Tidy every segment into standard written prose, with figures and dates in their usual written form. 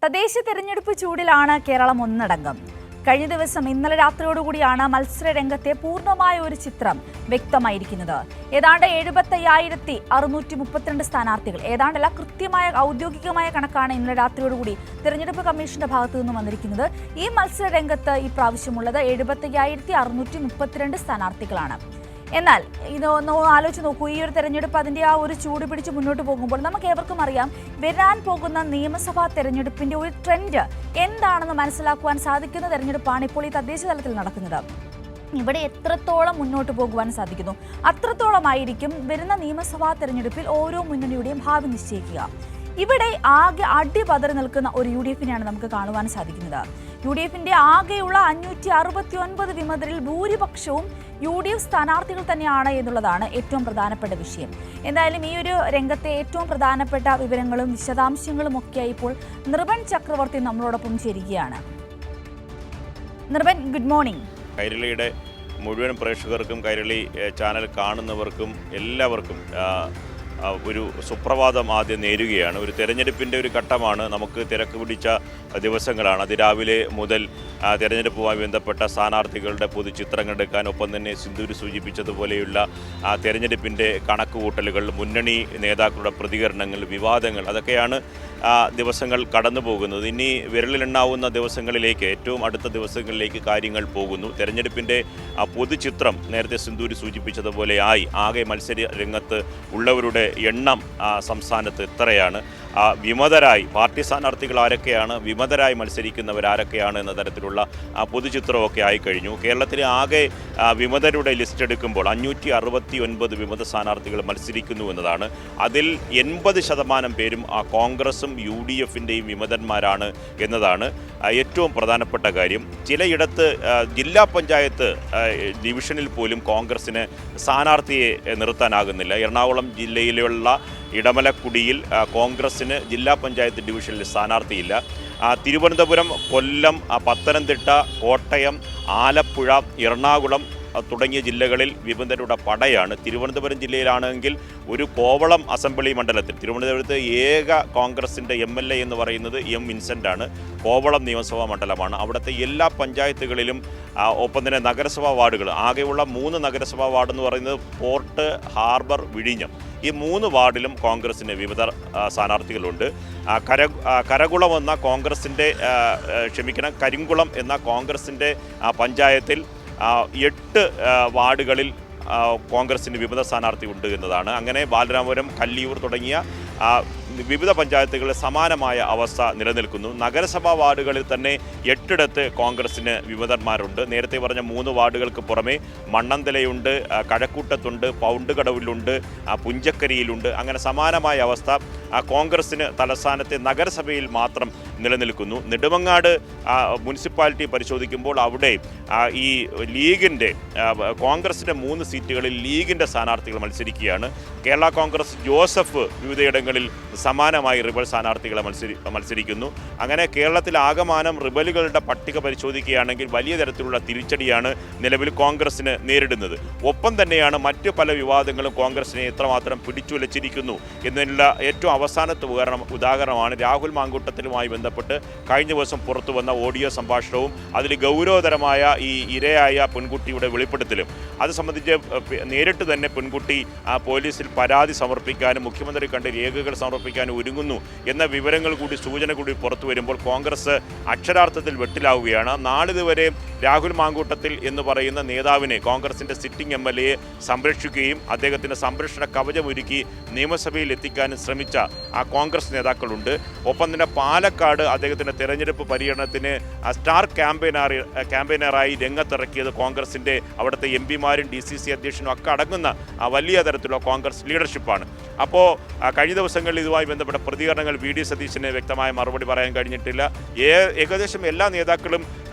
തദ്ദേശ തെരഞ്ഞെടുപ്പ് ചൂടിലാണ് കേരളം ഒന്നടങ്കം. കഴിഞ്ഞ ദിവസം ഇന്നലെ രാത്രിയോടുകൂടിയാണ് മത്സര രംഗത്തെ പൂർണ്ണമായ ഒരു ചിത്രം വ്യക്തമായിരിക്കുന്നത്. ഏതാണ്ട് 75,632 സ്ഥാനാർത്ഥികൾ, ഏതാണ്ടല്ല കൃത്യമായ ഔദ്യോഗികമായ കണക്കാണ് ഇന്നലെ രാത്രിയോടുകൂടി തെരഞ്ഞെടുപ്പ് കമ്മീഷന്റെ ഭാഗത്തു നിന്നും വന്നിരിക്കുന്നത്. ഈ മത്സര രംഗത്ത് ഈ പ്രാവശ്യമുള്ളത് 75,632 സ്ഥാനാർത്ഥികളാണ്. എന്നാൽ ഇതൊന്ന് ആലോചിച്ച് നോക്കൂ, ഈ ഒരു തെരഞ്ഞെടുപ്പ് അതിൻ്റെ ആ ഒരു ചൂട് പിടിച്ച് മുന്നോട്ട് പോകുമ്പോൾ നമുക്ക് ഏവർക്കും അറിയാം വരാൻ പോകുന്ന നിയമസഭാ തെരഞ്ഞെടുപ്പിൻ്റെ ഒരു ട്രെൻഡ് എന്താണെന്ന് മനസ്സിലാക്കുവാൻ സാധിക്കുന്ന തെരഞ്ഞെടുപ്പാണ് ഇപ്പോൾ ഈ തദ്ദേശ തലത്തിൽ നടക്കുന്നത്. ഇവിടെ എത്രത്തോളം മുന്നോട്ട് പോകുവാൻ സാധിക്കുന്നു അത്രത്തോളമായിരിക്കും വരുന്ന നിയമസഭാ തെരഞ്ഞെടുപ്പിൽ ഓരോ മുന്നണിയുടെയും ഭാവി നിശ്ചയിക്കുക. ഇവിടെ ആകെ അടിപതറി നിൽക്കുന്ന ഒരു UDF-നെയാണ് നമുക്ക് കാണുവാൻ സാധിക്കുന്നത്. UDF-ന്റെ ആകെയുള്ള 569 വിമതരിൽ ഭൂരിപക്ഷവും UDF സ്ഥാനാർത്ഥികൾ തന്നെയാണ് എന്നുള്ളതാണ് ഏറ്റവും പ്രധാനപ്പെട്ട വിഷയം. എന്തായാലും ഈ ഒരു രംഗത്തെ ഏറ്റവും പ്രധാനപ്പെട്ട വിവരങ്ങളും വിശദാംശങ്ങളും ഒക്കെയായി ഇപ്പോൾ നിർവൻ ചക്രവർത്തി നമ്മളോടൊപ്പം ചേരുകയാണ്. Nirvan, good morning. കൈരളിയുടെ മുഴുവൻ പ്രേക്ഷകർക്കും കൈരളി ചാനൽ കാണുന്നവർക്കും എല്ലാവർക്കും ഒരു സുപ്രഭാതം ആദ്യം നേരുകയാണ്. ഒരു തെരഞ്ഞെടുപ്പിൻ്റെ ഒരു ഘട്ടമാണ്. നമുക്ക് തിരക്ക് പിടിച്ച ദിവസങ്ങളാണ്. അതിരാവിലെ മുതൽ തെരഞ്ഞെടുപ്പുമായി ബന്ധപ്പെട്ട സ്ഥാനാർത്ഥികളുടെ പൊതുചിത്രങ്ങൾ എടുക്കാൻ, ഒപ്പം തന്നെ സിന്ധൂര് സൂചിപ്പിച്ചതുപോലെയുള്ള തെരഞ്ഞെടുപ്പിൻ്റെ കണക്കുകൂട്ടലുകൾ, മുന്നണി നേതാക്കളുടെ പ്രതികരണങ്ങൾ, വിവാദങ്ങൾ, അതൊക്കെയാണ് ദിവസങ്ങൾ കടന്നു പോകുന്നത്. ഇനി വിരലിലെണ്ണാവുന്ന ദിവസങ്ങളിലേക്ക്, ഏറ്റവും അടുത്ത ദിവസങ്ങളിലേക്ക് കാര്യങ്ങൾ പോകുന്നു. തെരഞ്ഞെടുപ്പിൻ്റെ പൊതുചിത്രം നേരത്തെ സിന്ധൂര് സൂചിപ്പിച്ചതുപോലെ ആകെ മത്സര രംഗത്ത് ഉള്ളവരുടെ എണ്ണം സംസ്ഥാനത്ത് എത്രയാണ്, വിമതരായി പാർട്ടി സ്ഥാനാർത്ഥികൾ ആരൊക്കെയാണ്, വിമതരായി മത്സരിക്കുന്നവരാരൊക്കെയാണ് എന്ന തരത്തിലുള്ള പൊതുചിത്രമൊക്കെ ആയിക്കഴിഞ്ഞു. കേരളത്തിലെ ആകെ വിമതരുടെ ലിസ്റ്റ് എടുക്കുമ്പോൾ 569 വിമത സ്ഥാനാർത്ഥികൾ മത്സരിക്കുന്നു എന്നതാണ്. അതിൽ 80% പേരും കോൺഗ്രസും UDF-ൻ്റെയും വിമതന്മാരാണ് എന്നതാണ് ഏറ്റവും പ്രധാനപ്പെട്ട കാര്യം. ചിലയിടത്ത് ജില്ലാ പഞ്ചായത്ത് ഡിവിഷനിൽ പോലും കോൺഗ്രസിന് സ്ഥാനാർത്ഥിയെ നിർത്താനാകുന്നില്ല. എറണാകുളം ജില്ലയിലുള്ള ഇടമലക്കുടിയിൽ കോൺഗ്രസിന് ജില്ലാ പഞ്ചായത്ത് ഡിവിഷനിൽ സ്ഥാനാർത്ഥിയില്ല. തിരുവനന്തപുരം, കൊല്ലം, പത്തനംതിട്ട, കോട്ടയം, ആലപ്പുഴ, എറണാകുളം തുടങ്ങിയ ജില്ലകളിൽ വിമതരുടെ പടയാണ്. തിരുവനന്തപുരം ജില്ലയിലാണെങ്കിൽ ഒരു കോവളം അസംബ്ലി മണ്ഡലത്തിൽ തിരുവനന്തപുരത്ത് ഏക കോൺഗ്രസിൻ്റെ MLA എന്ന് പറയുന്നത് M. വിൻസെൻ്റാണ്. കോവളം നിയമസഭാ മണ്ഡലമാണ്. അവിടുത്തെ എല്ലാ പഞ്ചായത്തുകളിലും ഒപ്പം തന്നെ നഗരസഭാ വാർഡുകൾ, ആകെയുള്ള 3 നഗരസഭാ വാർഡ് എന്ന് പറയുന്നത് പോർട്ട്, ഹാർബർ, വിഴിഞ്ഞം, ഈ 3 വാർഡിലും കോൺഗ്രസിന് വിവിധ സ്ഥാനാർത്ഥികളുണ്ട്. കരകുളം എന്ന കോൺഗ്രസിൻ്റെ കരിങ്കുളം എന്ന കോൺഗ്രസിൻ്റെ പഞ്ചായത്തിൽ 8 വാർഡുകളിൽ കോൺഗ്രസിന് വിവിധ സ്ഥാനാർത്ഥി ഉണ്ട് എന്നതാണ്. അങ്ങനെ ബാലരാമപുരം, കല്ലിയൂർ തുടങ്ങിയ വിവിധ പഞ്ചായത്തുകളിൽ സമാനമായ അവസ്ഥ നിലനിൽക്കുന്നു. നഗരസഭാ വാർഡുകളിൽ തന്നെ 8 കോൺഗ്രസിന് വിമതന്മാരുണ്ട്. നേരത്തെ പറഞ്ഞ 3 വാർഡുകൾക്ക് പുറമെ മണ്ണന്തലയുണ്ട്, കഴക്കൂട്ടത്തുണ്ട്, പൗണ്ടുകടവിലുണ്ട്, പുഞ്ചക്കരിയിലുണ്ട്. അങ്ങനെ സമാനമായ അവസ്ഥ കോൺഗ്രസിന് തലസ്ഥാനത്തെ നഗരസഭയിൽ മാത്രം നിലനിൽക്കുന്നു. നെടുമങ്ങാട് മുനിസിപ്പാലിറ്റി പരിശോധിക്കുമ്പോൾ അവിടെ ഈ ലീഗിൻ്റെ കോൺഗ്രസിൻ്റെ 3 സീറ്റുകളിൽ ലീഗിൻ്റെ സ്ഥാനാർത്ഥികൾ മത്സരിക്കുകയാണ്. കേരള കോൺഗ്രസ് ജോസഫ് വിവിധയിടങ്ങളിൽ സമാനമായി റിബൽ സ്ഥാനാർത്ഥികളെ മത്സരിക്കുന്നു. അങ്ങനെ കേരളത്തിൽ ആകമാനം റിബലുകളുടെ പട്ടിക പരിശോധിക്കുകയാണെങ്കിൽ വലിയ തരത്തിലുള്ള തിരിച്ചടിയാണ് നിലവിൽ കോൺഗ്രസിന് നേരിടുന്നത്. ഒപ്പം തന്നെയാണ് മറ്റ് പല വിവാദങ്ങളും കോൺഗ്രസിനെ എത്രമാത്രം പിടിച്ചുലച്ചിരിക്കുന്നു എന്നതിനുള്ള ഏറ്റവും അവസാനത്തെ ഉദാഹരണമാണ് രാഹുൽ മാങ്കൂട്ടത്തിലുമായി ബന്ധപ്പെട്ട് കഴിഞ്ഞ ദിവസം പുറത്തു വന്ന ഓഡിയോ സംഭാഷണവും അതിൽ ഗൗരവതരമായ ഈ ഇരയായ പെൺകുട്ടിയുടെ വെളിപ്പെടുത്തലും. അത് സംബന്ധിച്ച് നേരിട്ട് തന്നെ പെൺകുട്ടി പോലീസിൽ പരാതി സമർപ്പിക്കാനും മുഖ്യമന്ത്രി കണ്ട് രേഖകൾ സമർപ്പിക്കാനും ഒരുങ്ങുന്നു എന്ന വിവരങ്ങൾ കൂടി, സൂചന കൂടി പുറത്തു വരുമ്പോൾ കോൺഗ്രസ് അക്ഷരാർത്ഥത്തിൽ വെട്ടിലാവുകയാണ്. നാളിതുവരെ രാഹുൽ മാങ്കൂട്ടത്തിൽ എന്ന് പറയുന്ന നേതാവിനെ, കോൺഗ്രസിൻ്റെ സിറ്റിംഗ് MLA സംരക്ഷിക്കുകയും അദ്ദേഹത്തിൻ്റെ സംരക്ഷണ കവചമൊരുക്കി നിയമസഭയിൽ എത്തിക്കാനും ശ്രമിച്ച കോൺഗ്രസ് നേതാക്കളുണ്ട്. ഒപ്പം തന്നെ പാലക്കാട് അദ്ദേഹത്തിൻ്റെ തെരഞ്ഞെടുപ്പ് പര്യടനത്തിന് സ്റ്റാർ ക്യാമ്പയിനറായി രംഗത്തിറക്കിയത് കോൺഗ്രസിൻ്റെ അവിടുത്തെ MPമാരും DCC അധ്യക്ഷനും ഒക്കെ അടങ്ങുന്ന വലിയ തരത്തിലുള്ള കോൺഗ്രസ് ലീഡർഷിപ്പാണ്. അപ്പോൾ കഴിഞ്ഞ ദിവസങ്ങളിൽ ഇതുമായി ബന്ധപ്പെട്ട പ്രതികരണങ്ങൾ VD സതീശന് വ്യക്തമായ മറുപടി പറയാൻ കഴിഞ്ഞിട്ടില്ല. ഏകദേശം എല്ലാ നേതാക്കളും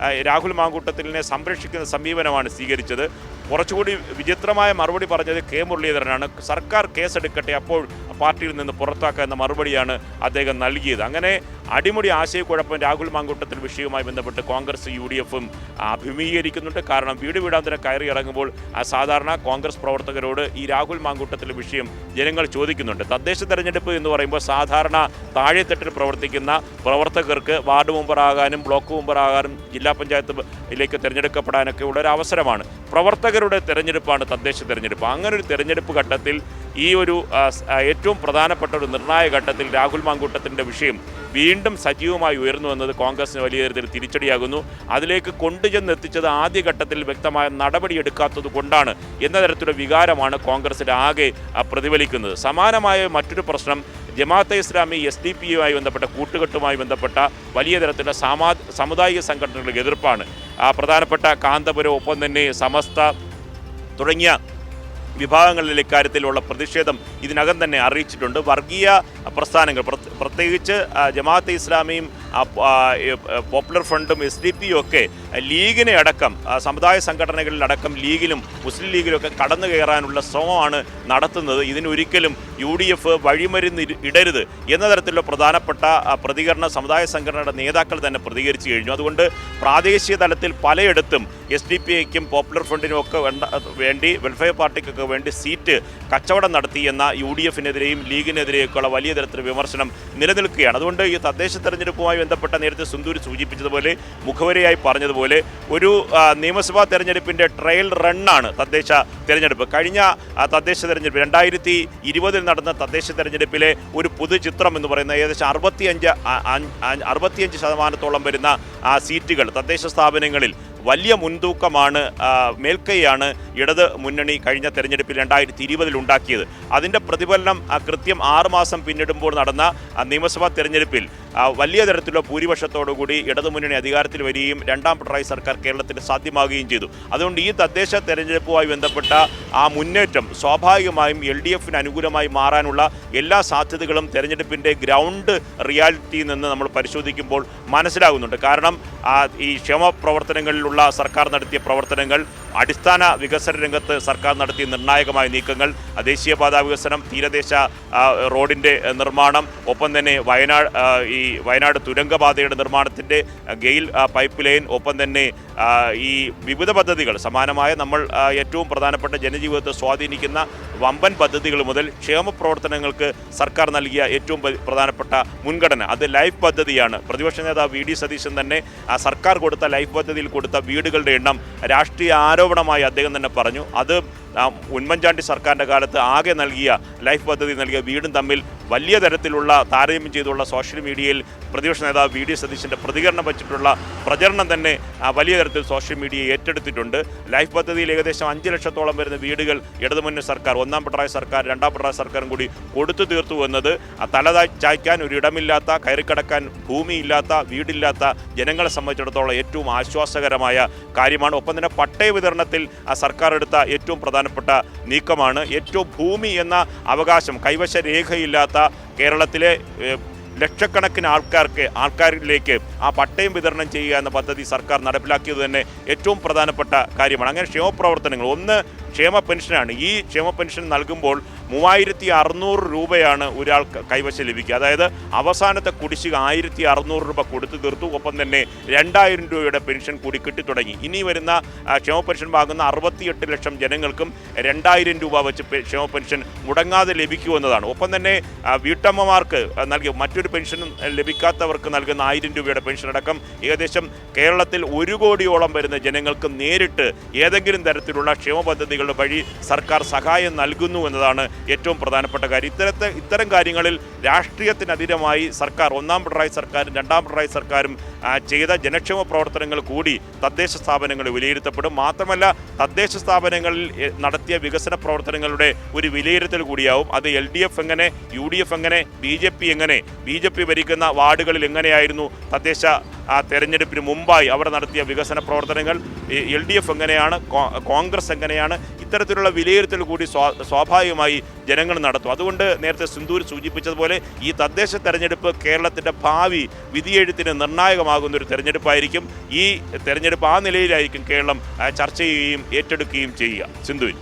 രാഹുൽ മാങ്കൂട്ടത്തിലിനെ സംരക്ഷിക്കുന്ന സമീപനമാണ് സ്വീകരിച്ചത്. കുറച്ചുകൂടി വിചിത്രമായ മറുപടി പറഞ്ഞത് കെ മുരളീധരനാണ്. സർക്കാർ കേസെടുക്കട്ടെ, അപ്പോൾ പാർട്ടിയിൽ നിന്ന് പുറത്താക്കുക എന്ന മറുപടിയാണ് അദ്ദേഹം നൽകിയത്. അങ്ങനെ അടിമുടി ആശയക്കുഴപ്പം രാഹുൽ മാങ്കൂട്ടത്തിൽ വിഷയവുമായി ബന്ധപ്പെട്ട് കോൺഗ്രസ് UDFും അഭിമുഖീകരിക്കുന്നുണ്ട്. കാരണം വീട് വീടാന്തരം കയറി ഇറങ്ങുമ്പോൾ സാധാരണ കോൺഗ്രസ് പ്രവർത്തകരോട് ഈ രാഹുൽ മാങ്കൂട്ടത്തിലെ വിഷയം ജനങ്ങൾ ചോദിക്കുന്നുണ്ട്. തദ്ദേശ തെരഞ്ഞെടുപ്പ് എന്ന് പറയുമ്പോൾ സാധാരണ താഴെത്തട്ടിൽ പ്രവർത്തിക്കുന്ന പ്രവർത്തകർക്ക് വാർഡ് മെമ്പറാകാനും ബ്ലോക്ക് മെമ്പറാകാനും ജില്ലാ പഞ്ചായത്തിലേക്ക് തിരഞ്ഞെടുക്കപ്പെടാനൊക്കെ ഉള്ള ഒരു അവസരമാണ്. പ്രവർത്തകരുടെ തെരഞ്ഞെടുപ്പാണ് തദ്ദേശ തെരഞ്ഞെടുപ്പ്. അങ്ങനെ ഒരു തെരഞ്ഞെടുപ്പ് ഘട്ടത്തിൽ ഈ ഒരു ഏറ്റവും പ്രധാനപ്പെട്ട ഒരു നിർണായക ഘട്ടത്തിൽ രാഹുൽ മാങ്കൂട്ടത്തിൻ്റെ വിഷയം വീണ്ടും സജീവമായി ഉയർന്നു വന്നത് കോൺഗ്രസിന് വലിയ തരത്തിൽ തിരിച്ചടിയാകുന്നു. അതിലേക്ക് കൊണ്ടുചെന്നെത്തിച്ചത് ആദ്യഘട്ടത്തിൽ വ്യക്തമായ നടപടിയെടുക്കാത്തത് കൊണ്ടാണ് എന്ന തരത്തിലുള്ള വികാരമാണ് കോൺഗ്രസിൽ ആകെ പ്രതിഫലിക്കുന്നത്. സമാനമായ മറ്റൊരു പ്രശ്നം ജമാഅത്തെ ഇസ്ലാമി SDP ബന്ധപ്പെട്ട കൂട്ടുകെട്ടുമായി ബന്ധപ്പെട്ട വലിയ തരത്തിലുള്ള സാമുദായിക സംഘടനകളുടെ എതിർപ്പാണ്. പ്രധാനപ്പെട്ട കാന്തപുരം, ഒപ്പം തന്നെ സമസ്ത തുടങ്ങിയ വിഭാഗങ്ങളിൽ ഇക്കാര്യത്തിലുള്ള പ്രതിഷേധം ഇതിനകം തന്നെ അറിയിച്ചിട്ടുണ്ട്. വർഗീയ പ്രസ്ഥാനങ്ങൾ, പ്രത്യേകിച്ച് ജമാഅത്തെ ഇസ്ലാമിയും പോപ്പുലർ ഫ്രണ്ടും SDP ഒക്കെ ലീഗിനെ അടക്കം സമുദായ സംഘടനകളിലടക്കം ലീഗിലും മുസ്ലിം ലീഗിലൊക്കെ കടന്നു കയറാനുള്ള ശ്രമമാണ് നടത്തുന്നത്. ഇതിനൊരിക്കലും UDF വഴിമരുന്ന് ഇടരുത് എന്ന തരത്തിലുള്ള പ്രധാനപ്പെട്ട പ്രതികരണ സമുദായ സംഘടനയുടെ നേതാക്കൾ തന്നെ പ്രതികരിച്ചു കഴിഞ്ഞു. അതുകൊണ്ട് പ്രാദേശിക തലത്തിൽ പലയിടത്തും SDP-ക്കും പോപ്പുലർ ഫ്രണ്ടിനും ഒക്കെ വേണ്ടി വെൽഫെയർ പാർട്ടിക്കൊക്കെ വേണ്ടി സീറ്റ് കച്ചവടം നടത്തി എന്ന UDF-നെതിരെയും ലീഗിനെതിരെയൊക്കെയുള്ള വലിയ തരത്തിലുള്ള വിമർശനം നിലനിൽക്കുകയാണ്. അതുകൊണ്ട് ഈ തദ്ദേശ തെരഞ്ഞെടുപ്പുമായി ബന്ധപ്പെട്ട നേരത്തെ സുന്ദൂരി സൂചിപ്പിച്ചതുപോലെ, മുഖവരിയായി പറഞ്ഞതുപോലെ, ഒരു നിയമസഭാ തെരഞ്ഞെടുപ്പിൻ്റെ ട്രയൽ റണ്ണാണ് തദ്ദേശ തെരഞ്ഞെടുപ്പ്. കഴിഞ്ഞ തദ്ദേശ തെരഞ്ഞെടുപ്പ് 2020 നടന്ന തദ്ദേശ തെരഞ്ഞെടുപ്പിലെ ഒരു പൊതുചിത്രം എന്ന് പറയുന്ന ഏകദേശം 65% വരുന്ന സീറ്റുകൾ തദ്ദേശ സ്ഥാപനങ്ങളിൽ വലിയ മുൻതൂക്കമാണ്, മേൽക്കൈയാണ് ഇടത് മുന്നണി കഴിഞ്ഞ തെരഞ്ഞെടുപ്പിൽ 2020 ഉണ്ടാക്കിയത്. അതിൻ്റെ പ്രതിഫലനം കൃത്യം 6 മാസം പിന്നിടുമ്പോൾ നടന്ന നിയമസഭാ തെരഞ്ഞെടുപ്പിൽ വലിയ തരത്തിലുള്ള ഭൂരിപക്ഷത്തോടുകൂടി ഇടതുമുന്നണി അധികാരത്തിൽ വരികയും രണ്ടാം പിണറായി സർക്കാർ കേരളത്തിൽ സാധ്യമാകുകയും ചെയ്തു. അതുകൊണ്ട് ഈ തദ്ദേശ തെരഞ്ഞെടുപ്പുമായി ബന്ധപ്പെട്ട ആ മുന്നേറ്റം സ്വാഭാവികമായും LDF-ന് അനുകൂലമായി മാറാനുള്ള എല്ലാ സാധ്യതകളും തെരഞ്ഞെടുപ്പിൻ്റെ ഗ്രൗണ്ട് റിയാലിറ്റിയിൽ നിന്ന് നമ്മൾ പരിശോധിക്കുമ്പോൾ മനസ്സിലാകുന്നുണ്ട്. കാരണം ഈ ക്ഷേമ പ്രവർത്തനങ്ങളിലുള്ള സർക്കാർ നടത്തിയ പ്രവർത്തനങ്ങൾ, അടിസ്ഥാന വികസന രംഗത്ത് സർക്കാർ നടത്തിയ നിർണായകമായ നീക്കങ്ങൾ, ദേശീയപാത വികസനം, തീരദേശ റോഡിൻ്റെ നിർമ്മാണം, ഒപ്പം തന്നെ വയനാട് തുരങ്കപാതയുടെ നിർമ്മാണത്തിൻ്റെ ഗെയിൽ പൈപ്പ് ലൈൻ, ഒപ്പം തന്നെ ഈ വിവിധ പദ്ധതികൾ, സമാനമായ നമ്മൾ ഏറ്റവും പ്രധാനപ്പെട്ട ജനജീവിതത്തെ സ്വാധീനിക്കുന്ന വമ്പൻ പദ്ധതികൾ മുതൽ ക്ഷേമ പ്രവർത്തനങ്ങൾക്ക് സർക്കാർ നൽകിയ ഏറ്റവും പ്രധാനപ്പെട്ട മുൻഗണന അത് ലൈഫ് പദ്ധതിയാണ്. പ്രതിപക്ഷ നേതാവ് VD സതീശൻ തന്നെ സർക്കാർ കൊടുത്ത ലൈഫ് പദ്ധതിയിൽ കൊടുത്ത വീടുകളുടെ എണ്ണം രാഷ്ട്രീയ ആരോപണമായി അദ്ദേഹം തന്നെ പറഞ്ഞു. അത് ഉമ്മൻചാണ്ടി സർക്കാരിൻ്റെ കാലത്ത് ആകെ നൽകിയ ലൈഫ് പദ്ധതി നൽകിയ വീടും തമ്മിൽ വലിയ തരത്തിലുള്ള താരതമ്യം ചെയ്തുള്ള സോഷ്യൽ മീഡിയയിൽ പ്രതിപക്ഷ നേതാവ് VD സതീശൻ്റെ പ്രതികരണം വച്ചിട്ടുള്ള പ്രചരണം തന്നെ വലിയ തരത്തിൽ സോഷ്യൽ മീഡിയ ഏറ്റെടുത്തിട്ടുണ്ട്. ലൈഫ് പദ്ധതിയിൽ ഏകദേശം 5 ലക്ഷത്തോളം വരുന്ന വീടുകൾ ഇടതുമുന്നണി സർക്കാർ, ഒന്നാം പിണറായി സർക്കാർ, രണ്ടാം പിണറായി സർക്കാരും കൂടി കൊടുത്തു തീർത്തു എന്നത് തല ചായ്ക്കാൻ ഒരിടമില്ലാത്ത, കയറിക്കിടക്കാൻ ഭൂമിയില്ലാത്ത, വീടില്ലാത്ത ജനങ്ങളെ സംബന്ധിച്ചിടത്തോളം ഏറ്റവും ആശ്വാസകരമായ കാര്യമാണ്. ഒപ്പം തന്നെ പട്ടയ വിതരണത്തിൽ സർക്കാർ എടുത്ത ഏറ്റവും പ്രധാനപ്പെട്ട നീക്കമാണ്. ഏറ്റവും ഭൂമി എന്ന അവകാശം കൈവശ രേഖയില്ലാത്ത കേരളത്തിലെ ലക്ഷക്കണക്കിന് ആൾക്കാരിലേക്ക് ആ പട്ടയം വിതരണം ചെയ്യുക എന്ന പദ്ധതി സർക്കാർ നടപ്പിലാക്കിയത് തന്നെ ഏറ്റവും പ്രധാനപ്പെട്ട കാര്യമാണ്. അങ്ങനെ ക്ഷേമപ്രവർത്തനങ്ങൾ, ഒന്ന് ക്ഷേമ പെൻഷനാണ്. ഈ ക്ഷേമ പെൻഷൻ നൽകുമ്പോൾ 3600 രൂപയാണ് ഒരാൾക്ക് കൈവശം ലഭിക്കുക. അതായത് അവസാനത്തെ കുടിശ്ശിക 1600 രൂപ കൊടുത്തു തീർത്തു. ഒപ്പം തന്നെ 2000 രൂപയുടെ പെൻഷൻ കൂടി കിട്ടിത്തുടങ്ങി. ഇനി വരുന്ന ക്ഷേമ പെൻഷൻ വാങ്ങുന്ന 68 ലക്ഷം ജനങ്ങൾക്കും 2000 രൂപ വെച്ച് ക്ഷേമ പെൻഷൻ മുടങ്ങാതെ ലഭിക്കുമെന്നതാണ്. ഒപ്പം തന്നെ വീട്ടമ്മമാർക്ക് നൽകിയ മറ്റൊരു പെൻഷനും ലഭിക്കാത്തവർക്ക് നൽകുന്ന 1000 രൂപയുടെ പെൻഷൻ അടക്കം ഏകദേശം കേരളത്തിൽ 1 കോടിയോളം വരുന്ന ജനങ്ങൾക്ക് നേരിട്ട് ഏതെങ്കിലും തരത്തിലുള്ള ക്ഷേമ പദ്ധതികളുടെ വഴി സർക്കാർ സഹായം നൽകുന്നു എന്നതാണ് ഏറ്റവും പ്രധാനപ്പെട്ട കാര്യം. ഇത്തരം കാര്യങ്ങളിൽ രാഷ്ട്രീയത്തിനതീതമായി സർക്കാർ, ഒന്നാം പിണറായി സർക്കാരും രണ്ടാം പിണറായി സർക്കാരും ചെയ്ത ജനക്ഷേമ പ്രവർത്തനങ്ങൾ കൂടി തദ്ദേശ സ്ഥാപനങ്ങൾ വിലയിരുത്തപ്പെടും. മാത്രമല്ല തദ്ദേശ സ്ഥാപനങ്ങളിൽ നടത്തിയ വികസന പ്രവർത്തനങ്ങളുടെ ഒരു വിലയിരുത്തൽ കൂടിയാവും. അത് LDF എങ്ങനെ, UDF എങ്ങനെ, BJP എങ്ങനെ, BJP ഭരിക്കുന്ന വാർഡുകളിൽ എങ്ങനെയായിരുന്നു തദ്ദേശ തെരഞ്ഞെടുപ്പിന് മുമ്പായി അവർ നടത്തിയ വികസന പ്രവർത്തനങ്ങൾ, LDF എങ്ങനെയാണ്, കോൺഗ്രസ് എങ്ങനെയാണ്, ഇത്തരത്തിലുള്ള വിലയിരുത്തൽ കൂടി സ്വാഭാവികമായി ജനങ്ങൾ നടത്തും. അതുകൊണ്ട് നേരത്തെ സിന്ധൂർ സൂചിപ്പിച്ചതുപോലെ ഈ തദ്ദേശ തെരഞ്ഞെടുപ്പ് കേരളത്തിൻ്റെ ഭാവി വിധിയെഴുത്തിന് നിർണായകമാകുന്ന ഒരു തെരഞ്ഞെടുപ്പായിരിക്കും. ഈ തെരഞ്ഞെടുപ്പ് ആ നിലയിലായിരിക്കും കേരളം ചർച്ച ചെയ്യുകയും ഏറ്റെടുക്കുകയും ചെയ്യുക. സിന്ധുവിൻ.